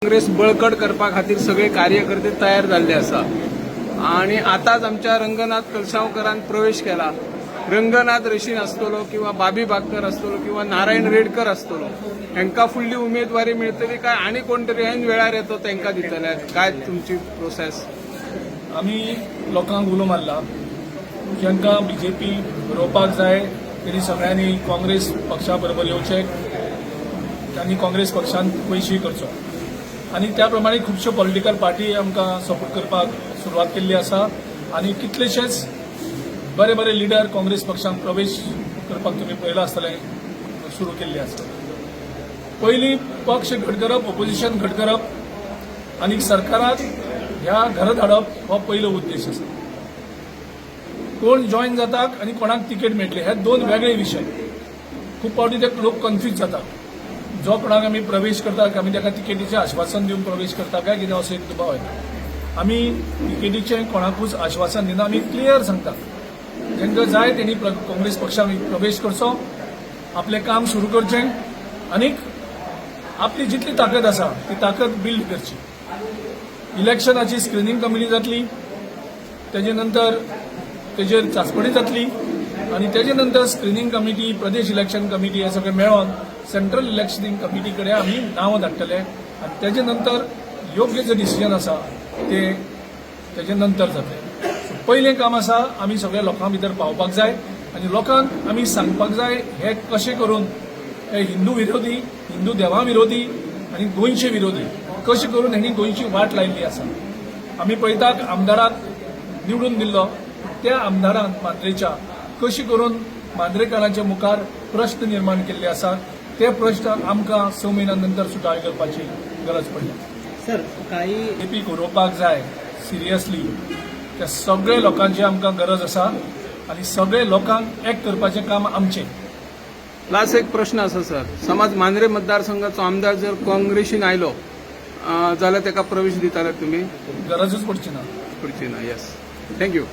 काँग्रेस बळकट करपा खातीर सगळे कार्यकर्ते तयार जाल्ले आसा आणि आताच आमच्या रंगनाथ कलसावकरान प्रवेश केला. रंगनाथ रशीन आसतलो किंवा बाबी बागकर आसतलो किंवा नारायण रेडकर आसतलो, हांकां फुडली उमेदवारी मेळटली काय आनी कोण तरी ऐन वेळार येतो तांकां दितले? काय तुमची प्रोसेस? आमी लोकांक उलो मारला जांकां बीजेपी रोवपाक जाय तेणी सगळ्यांनी काँग्रेस पक्षा बरोबर येवचें, त्यांनी काँग्रेस पक्षान पयशी करचो आणि त्या प्रमाणे खुबश्यो पॉलिटिकल पार्टी आमकां सपोर्ट करपाक सुरवात केल्ली आसा आणि कितलेशेच बरे बरे लिडर काँग्रेस पक्षांत प्रवेश करपाक तुमी पळयलां आसतलें सुरू केल्ली आसा. पयलीं पक्ष घट करप, ऑपोजिशन घट करप आनी सरकाराक ह्या घरांत हाडप हो पयलो उद्देश आसा. कोण जॉइन जातात आनी कोणाक तिकेट मेळटली हे दोन वेगळे विशय. खूब फावटी ते लोक कन्फ्यूज जातात. जो कोणाक आमी प्रवेश करतात आमी ताका तिकेटीचें आश्वासन दिवन प्रवेश करता काय कितें असो एक दुबाव येता. आमी तिकेटीचें कोणाकूच आश्वासन दिना. आमी क्लियर सांगता जांकां जाय तेणी काँग्रेस पक्षान प्रवेश करचो, आपलें काम सुरू करचें आनीक आपली जितली ताकद आसा ती ताकद बिल्ड करची. इलेक्शनाची स्क्रिनींग कमिटी जातली, तेजे नंतर तेजेर चांचपणी जातली आणि तेजे नंतर स्क्रिनींग कमिटी, प्रदेश इलेक्शन कमिटी हे सगळें मेळोन सेंट्रल इलेक्शनिंग कमिटी कडेन आमी नांवां धाडटले आनी तेजे नंतर योग्य जे डिसिजन आसा ते तेजे नंतर जातले. पयलें काम आसा आमी सगळ्या लोकां भितर पावपाक जाय आनी लोकांक आमी सांगपाक जाय हे कशें करून हे हिंदू विरोधी, हिंदू देवा विरोधी आनी गोंयचे विरोधी कशें करून हेणी गोंयची वाट लायिल्ली आसा. आमी पळयतात आमदाराक निवडून दिल्लो त्या आमदारान मांद्रेच्या कशी करून मांद्रेकारांच्या मुखार प्रश्न निर्माण केल्ले आसात ते प्रश्न आमकां 6 म्हयन्यानंतर सुटावे करपाची गरज पडल्या. सर काही बीजेपीक उरोवपाक जाय सिरियसली त्या सगळ्या लोकांची आमकां गरज आसा आनी सगळे लोकांक एक करपाचें काम आमचें. लास्ट एक प्रश्न आसा सर, समज मांद्रे मतदारसंघाचो आमदार जर काँग्रेसीन आयलो जाल्यार ताका प्रवेश दिताले तुमी? गरजूच पडची ना. Yes, thank you.